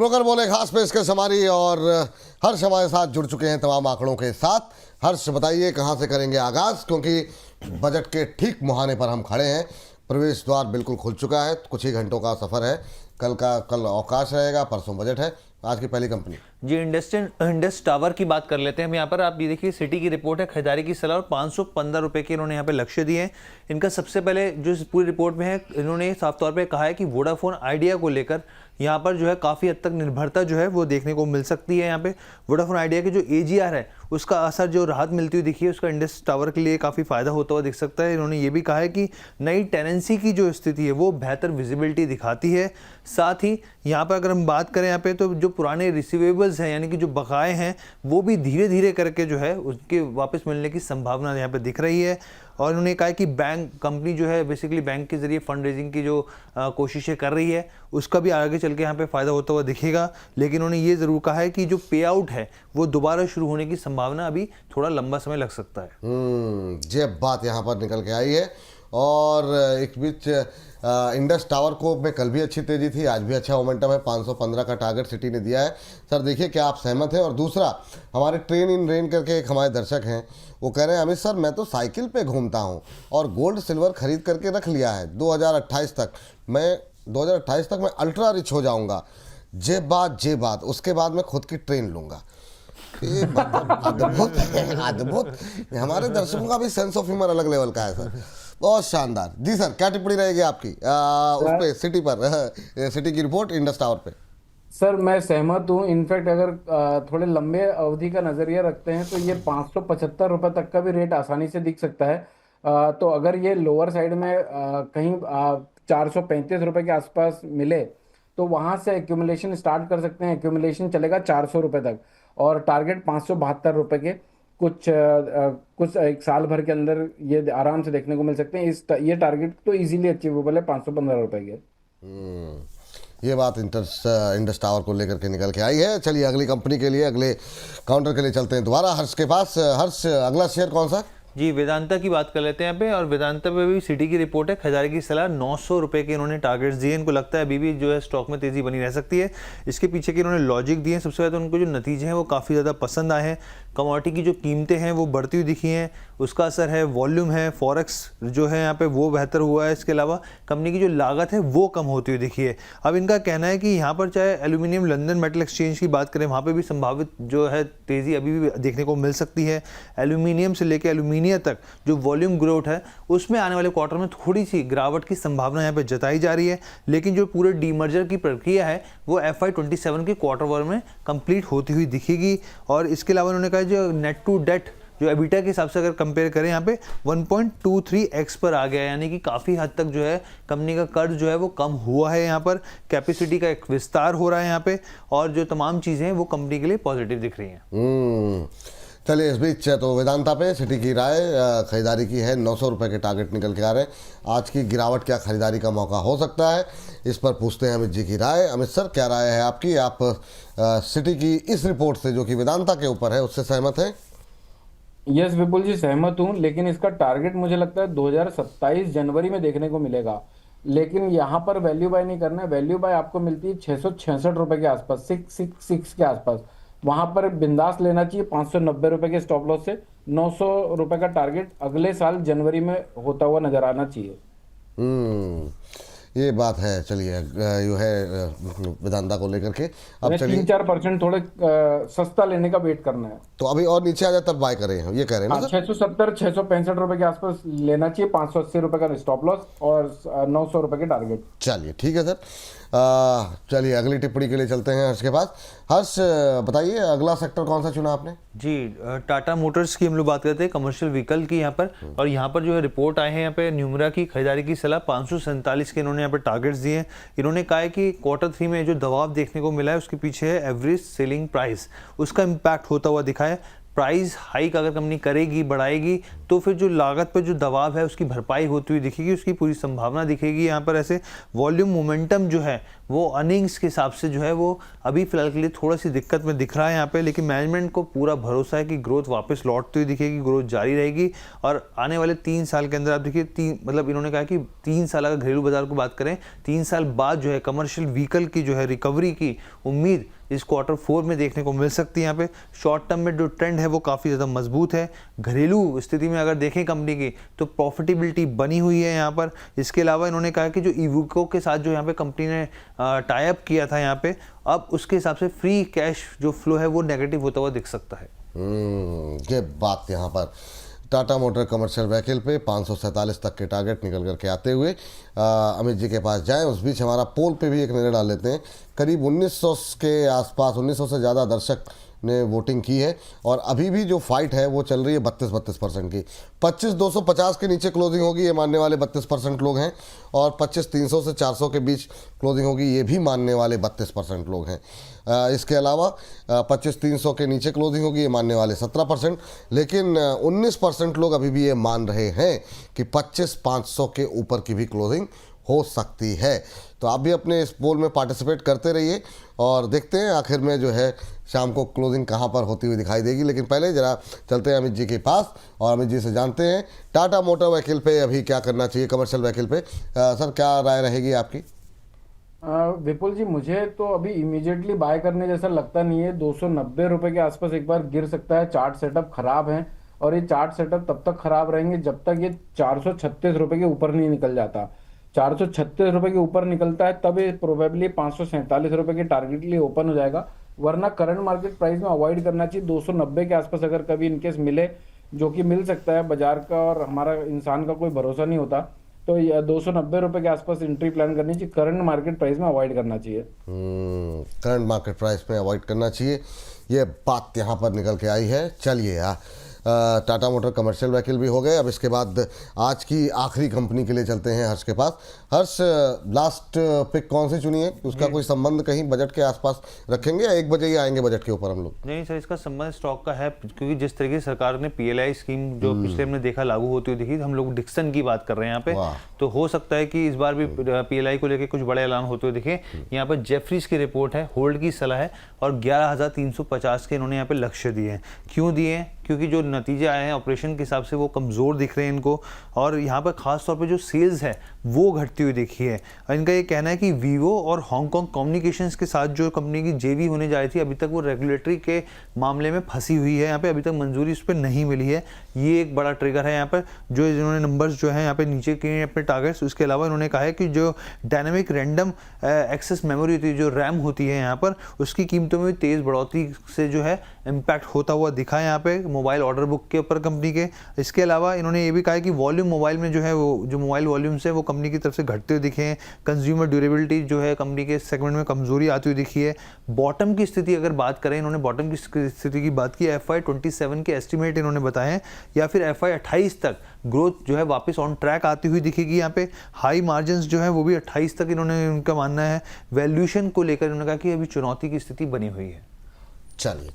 Broker बोले खास पेशकश हमारी, और हर्ष हमारे साथ जुड़ चुके हैं तमाम आंकड़ों के साथ। हर्ष बताइए कहां से करेंगे आगाज, क्योंकि बजट के ठीक मुहाने पर हम खड़े हैं। प्रवेश द्वार बिल्कुल खुल चुका है, कुछ ही घंटों का सफर है। कल अवकाश रहेगा, परसों बजट है। आज की पहली कंपनी जी इंडस टावर की बात कर लेते हैं हम यहाँ पर। आप ये देखिए, सिटी की रिपोर्ट है, खरीदारी की सलाह और 515 रुपए के इन्होंने यहाँ पे लक्ष्य दिए हैं। इनका सबसे पहले जो इस पूरी रिपोर्ट में है, इन्होंने साफ तौर पे कहा है कि वोडाफोन आइडिया को लेकर यहाँ पर जो है काफ़ी हद तक निर्भरता जो है वो देखने को मिल सकती है। यहाँ पे वोडाफोन आइडिया के जो AGR है उसका असर जो राहत मिलती हुई दिखी है, उसका इंडस टावर के लिए काफ़ी फायदा होता हुआ दिख सकता है। इन्होंने ये भी कहा है कि नई टेनेंसी की जो स्थिति है वो बेहतर विजिबिलिटी दिखाती है। साथ ही यहाँ पर अगर हम बात करें यहाँ पे, तो जो पुराने रिसीवेबल्स हैं यानी कि जो बकाए हैं वो भी धीरे धीरे करके जो है उसके वापस मिलने की संभावना यहाँ पे दिख रही है। और उन्होंने कहा कि बैंक कंपनी जो है बेसिकली बैंक के जरिए फंड रेजिंग की जो कोशिशें कर रही है उसका भी आगे चल के यहाँ पे फ़ायदा होता हुआ दिखेगा। लेकिन उन्होंने ये ज़रूर कहा है कि जो पे आउट है वो दोबारा शुरू होने की संभावना अभी थोड़ा लंबा समय लग सकता है। ये बात यहाँ पर निकल के आई है। और एक बीच इंडस टावर को में कल भी अच्छी तेज़ी थी, आज भी अच्छा मोमेंटम है। 515 का टारगेट सिटी ने दिया है। सर देखिए क्या आप सहमत हैं? और दूसरा, हमारे ट्रेन इन रेन करके एक हमारे दर्शक हैं, वो कह रहे हैं अमित सर मैं तो साइकिल पे घूमता हूँ और गोल्ड सिल्वर खरीद करके रख लिया है 2028 तक। मैं 2028 तक मैं अल्ट्रा रिच हो जाऊँगा। जे बात उसके बाद मैं खुद की ट्रेन लूँगा। ये अद्भुत है, अद्भुत। हमारे दर्शकों का भी सेंस ऑफ ह्यूमर अलग लेवल का है सर, बहुत शानदार। जी सर, क्या टिप्पणी रहेगी आपकी उस पे सिटी पर, सिटी की रिपोर्ट इंडस टावर पे? सर मैं सहमत हूँ। इनफैक्ट अगर थोड़े लंबे अवधि का नजरिया रखते हैं तो ये 575 रुपए तक का भी रेट आसानी से दिख सकता है। तो अगर ये लोअर साइड में कहीं 435 रुपए के आसपास मिले तो वहां से एक्यूमुलेशन स्टार्ट कर सकते हैं। एक्यूमुलेशन चलेगा 400 रुपए तक और टारगेट 572 रुपए के कुछ एक साल भर के अंदर ये आराम से देखने को मिल सकते हैं। ये टारगेट तो इजीली अचीवेबल है 515 रुपए के। ये बात इंडस टावर को लेकर के निकल के आई है। चलिए अगली कंपनी के लिए, अगले काउंटर के लिए चलते हैं दोबारा हर्ष के पास। हर्ष, अगला शेयर कौन सा? जी वेदांता की बात कर लेते हैं यहाँ पे। और वेदांता पे भी सिटी की रिपोर्ट है, खरीदारी की सलाह 900 रुपए के इन्होंने टारगेट्स दिए। इनको लगता है अभी भी जो है स्टॉक में तेजी बनी रह सकती है। इसके पीछे के इन्होंने लॉजिक दिए हैं। सबसे पहले तो उनको जो नतीजे हैं वो काफ़ी ज़्यादा पसंद आए हैं। कमोडिटी की जो कीमतें हैं वो बढ़ती हुई दिखी हैं, उसका असर है। वॉल्यूम है, फॉरेक्स जो है यहाँ पे वो बेहतर हुआ है। इसके अलावा कंपनी की जो लागत है वो कम होती हुई दिखी है। अब इनका कहना है कि यहाँ पर चाहे एल्यूमिनियम लंदन मेटल एक्सचेंज की बात करें, वहाँ पे भी संभावित जो है तेज़ी अभी भी देखने को मिल सकती है। एल्यूमिनियम से लेकर एल्यूमिनिया तक जो वॉल्यूम ग्रोथ है उसमें आने वाले क्वार्टर में थोड़ी सी गिरावट की संभावना यहाँ पे जताई जा रही है। लेकिन जो पूरे डीमर्जर की प्रक्रिया है वो FY27 के क्वार्टर वन में कंप्लीट होती हुई दिखेगी। और इसके अलावा उन्होंने कहा जो नेट टू डेट जो एबिटा के हिसाब से अगर कंपेयर करें यहाँ पे 1.23x पर आ गया है, यानी कि काफ़ी हद तक जो है कंपनी का कर्ज जो है वो कम हुआ है। यहाँ पर कैपेसिटी का एक विस्तार हो रहा है यहाँ पे, और जो तमाम चीज़ें हैं वो कंपनी के लिए पॉजिटिव दिख रही हैं। चलिए इस बीच तो वेदांता पे सिटी की राय खरीदारी की है, 900 रुपये के टारगेट निकल के आ रहे हैं। आज की गिरावट क्या खरीदारी का मौका हो सकता है, इस पर पूछते हैं अमित जी की राय। अमित सर क्या राय है आपकी? आप सिटी की इस रिपोर्ट से जो कि वेदांता के ऊपर है उससे सहमत हैं? यस विपुल जी, सहमत हूँ। लेकिन इसका टारगेट मुझे लगता है 2027 जनवरी में देखने को मिलेगा। लेकिन यहाँ पर वैल्यू बाय नहीं करना है। वैल्यू बाय आपको मिलती है 666 रुपए के आसपास, 666 के आसपास। वहां पर बिंदास लेना चाहिए 590 रुपए के स्टॉप लॉस से। 900 रुपए का टारगेट अगले साल जनवरी में होता हुआ नजर आना चाहिए। ये बात है। चलिए यो है वेदांता को लेकर के। अब चलिए 3-4% थोड़े सस्ता लेने का वेट करना है। तो अभी और नीचे आ जाए तब बाय करें, ये कह रहे हैं ना? 670-665 रुपए के आसपास लेना चाहिए, 580 रुपए का स्टॉप लॉस और 900 रुपए के टारगेट। चलिए ठीक है सर। चलिए अगली टिप्पणी के लिए चलते हैं हर्ष के पास। हर्ष बताइए अगला सेक्टर कौन सा चुना आपने? जी टाटा मोटर्स की हम लोग बात करते हैं, कमर्शियल व्हीकल की यहाँ पर। और यहाँ पर जो है रिपोर्ट आए हैं यहाँ पे न्यूमरा की खरीदारी की सलाह 547 के इन्होंने यहाँ पर टारगेट्स दिए हैं। इन्होंने कहा है कि Q3 में जो दबाव देखने को मिला है उसके पीछे है एवरेज सेलिंग प्राइस, उसका इम्पैक्ट होता हुआ दिखा है। प्राइस हाइक अगर कंपनी करेगी, बढ़ाएगी, तो फिर जो लागत पर जो दबाव है उसकी भरपाई होती हुई दिखेगी, उसकी पूरी संभावना दिखेगी। यहाँ पर ऐसे वॉल्यूम मोमेंटम जो है वो अर्निंग्स के हिसाब से जो है वो अभी फिलहाल के लिए थोड़ा सी दिक्कत में दिख रहा है यहाँ पे, लेकिन मैनेजमेंट को पूरा भरोसा है कि ग्रोथ वापस लौटती हुई दिखेगी, ग्रोथ जारी रहेगी। और आने वाले 3 साल के अंदर आप देखिए, मतलब इन्होंने कहा कि 3 साल अगर घरेलू बाजार को बात करें, 3 साल बाद जो है कमर्शियल व्हीकल की जो है रिकवरी की उम्मीद इस Q4 में देखने को मिल सकती है। यहाँ पे शॉर्ट टर्म में जो ट्रेंड है वो काफ़ी ज़्यादा मजबूत है। घरेलू स्थिति में अगर देखें कंपनी की तो प्रॉफिटेबिलिटी बनी हुई है यहाँ पर। इसके अलावा इन्होंने कहा कि जो इवोको के साथ जो यहाँ पे कंपनी ने टाई अप किया था यहाँ पे, अब उसके हिसाब से फ्री कैश जो फ्लो है वो नेगेटिव होता हुआ दिख सकता है। ये बात यहाँ पर टाटा मोटर कमर्शियल व्हीकल पे 547 तक के टारगेट निकल करके आते हुए अमित जी के पास जाएं। उस बीच हमारा पोल पे भी एक नज़र डाल लेते हैं। करीब 1900 के आसपास, 1900 से ज़्यादा दर्शक ने वोटिंग की है और अभी भी जो फाइट है वो चल रही है 32% की। 25,250 के नीचे क्लोजिंग होगी, ये मानने वाले 32% लोग हैं, और 25,300 से 400 के बीच क्लोजिंग होगी, ये भी मानने वाले 32% लोग हैं। इसके अलावा 25,300 के नीचे क्लोजिंग होगी, ये मानने वाले 17%, लेकिन 19% लोग अभी भी ये मान रहे हैं कि 25,500 के ऊपर की भी क्लोजिंग हो सकती है। तो आप भी अपने इस पोल में पार्टिसिपेट करते रहिए और देखते हैं आखिर में जो है शाम को क्लोजिंग कहां पर होती हुई दिखाई देगी। लेकिन पहले जरा चलते हैं अमित जी के पास और अमित जी से जानते हैं टाटा मोटर व्हीकल पे अभी क्या करना चाहिए, कमर्शियल व्हीकल पे। सर, क्या राय रहेगी आपकी? विपुल जी, मुझे तो अभी इमीडिएटली बाय करने जैसा लगता नहीं है। 290 रुपए के आसपास एक बार गिर सकता है। चार्ट सेटअप खराब है और ये चार्ट सेटअप तब तक खराब रहेंगे जब तक ये 436 रुपए के ऊपर नहीं निकल जाता। 436 रुपए के ऊपर निकलता है तब ये प्रोबेबली 547 रुपए के टारगेट के लिए ओपन हो जाएगा, वरना करंट मार्केट प्राइस में अवॉइड करना चाहिए। 290 के आसपास अगर कभी इनकेस मिले, जो कि मिल सकता है, बाजार का और हमारा इंसान का कोई भरोसा नहीं होता, तो 290 रुपए के आसपास एंट्री प्लान करनी चाहिए। करंट मार्केट प्राइस में अवॉइड करना चाहिए। करंट मार्केट प्राइस में अवॉइड करना चाहिए, ये बात यहाँ पर निकल के आई है। चलिए, टाटा मोटर कमर्शियल व्हीकल भी हो गए। अब इसके बाद आज की आखिरी कंपनी के लिए चलते हैं हर्ष के पास। हर्ष, लास्ट पिक कौन सी चुनी है? उसका कोई संबंध कहीं बजट के आसपास रखेंगे या 1 बजे ही आएंगे बजट के ऊपर हम लोग? नहीं सर, इसका संबंध स्टॉक का है, क्योंकि जिस तरीके से सरकार ने PLI स्कीम जो पिछले हमने देखा लागू होती हुई दिखी, हम लोग डिक्सन की बात कर रहे हैं यहाँ पे, तो हो सकता है कि इस बार भी PLI को लेकर कुछ बड़े ऐलान होते हुए दिखे। यहाँ पर जेफरीज की रिपोर्ट है, होल्ड की सलाह है और 11,350 के इन्होंने यहाँ पे लक्ष्य दिए हैं। क्यों दिए हैं? क्योंकि जो नतीजे आए हैं ऑपरेशन के हिसाब से वो कमज़ोर दिख रहे हैं इनको, और यहाँ पर खास तौर पे जो सेल्स है वो घटती हुई दिखी है। इनका ये कहना है कि वीवो और हांगकांग कम्युनिकेशंस के साथ जो कंपनी की JV होने जा रही थी, अभी तक वो रेगुलेटरी के मामले में फंसी हुई है। यहाँ पे अभी तक मंजूरी उस पर नहीं मिली है। ये एक बड़ा ट्रिगर है यहाँ पर, जो इन्होंने नंबर्स जो है यहाँ पे नीचे किए हैं अपने टारगेट्स। उसके अलावा इन्होंने कहा है कि जो डायनेमिक रैंडम एक्सेस मेमोरी होती है, जो रैम होती है यहाँ पर, उसकी कीमतों में तेज़ बढ़ोतरी से जो है इम्पैक्ट होता हुआ दिखा है यहाँ पे मोबाइल ऑर्डर बुक के ऊपर कंपनी के। इसके अलावा इन्होंने ये भी कहा है कि वॉल्यूम मोबाइल में जो है वो जो मोबाइल वॉल्यूम्स है वो कंपनी की तरफ से घटते हुए दिखे हैं। कंज्यूमर ड्यूरेबिलिटी जो है कंपनी के सेगमेंट में कमजोरी आती हुई दिखी है। बॉटम की स्थिति अगर बात करें, इन्होंने बॉटम की स्थिति की बात की, FY 27 के एस्टिमेट इन्होंने बताए हैं, या फिर FY 28 तक ग्रोथ जो है वापस ऑन ट्रैक आती हुई दिखेगी। यहाँ पे हाई मार्जिन जो है वो भी 28 तक इन्होंने उनका मानना है। वैल्यूएशन को लेकर इन्होंने कहा कि अभी चुनौती की स्थिति बनी हुई है। चलिए,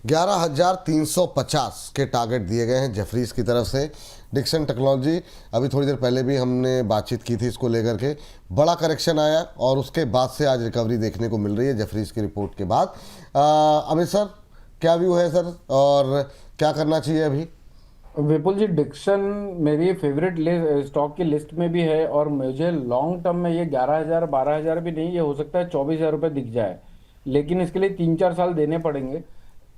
11,350 के टारगेट दिए गए हैं जेफरीज की तरफ से। डिक्सन टेक्नोलॉजी, अभी थोड़ी देर पहले भी हमने बातचीत की थी इसको लेकर के, बड़ा करेक्शन आया और उसके बाद से आज रिकवरी देखने को मिल रही है जेफरीज की रिपोर्ट के बाद। अमित सर, क्या व्यू है सर, और क्या करना चाहिए अभी? विपुल जी, डिक्सन मेरी फेवरेट स्टॉक की लिस्ट में भी है और मुझे लॉन्ग टर्म में ये 11,000 12,000 भी नहीं, ये हो सकता है 24,000 रुपये दिख जाए, लेकिन इसके लिए 3-4 साल देने पड़ेंगे।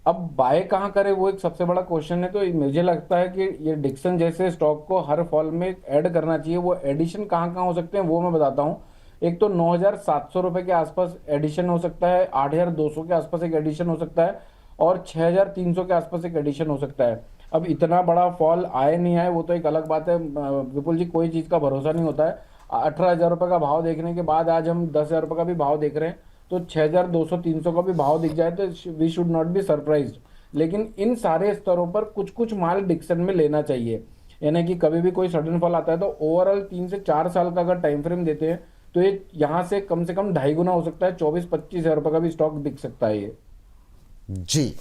अब बाय कहाँ करें वो एक सबसे बड़ा क्वेश्चन है। तो मुझे लगता है कि ये डिक्सन जैसे स्टॉक को हर फॉल में ऐड करना चाहिए। वो एडिशन कहाँ कहाँ हो सकते हैं वो मैं बताता हूँ। एक तो 9,700 रुपये के आसपास एडिशन हो सकता है, 8,200 के आसपास एक एडिशन हो सकता है और 6,300 के आसपास एक एडिशन हो सकता है। अब इतना बड़ा फॉल आए नहीं आए वो तो एक अलग बात है विपुल जी, कोई चीज़ का भरोसा नहीं होता है। 18,000 रुपये का भाव देखने के बाद आज हम 10,000 रुपये का भी भाव देख रहे हैं, तो 6,200-300 का भी भाव दिख जाए तो we should not be surprised. लेकिन इन सारे स्तरों पर कुछ कुछ माल डिक्सन में लेना चाहिए, यानी कि कभी भी कोई सडन फॉल आता है तो ओवरऑल 3 से 4 साल का अगर टाइम फ्रेम देते हैं तो ये यहाँ से कम 2.5 गुना हो सकता है। 24-25 हज़ार रुपये का भी स्टॉक दिख सकता है ये। जी।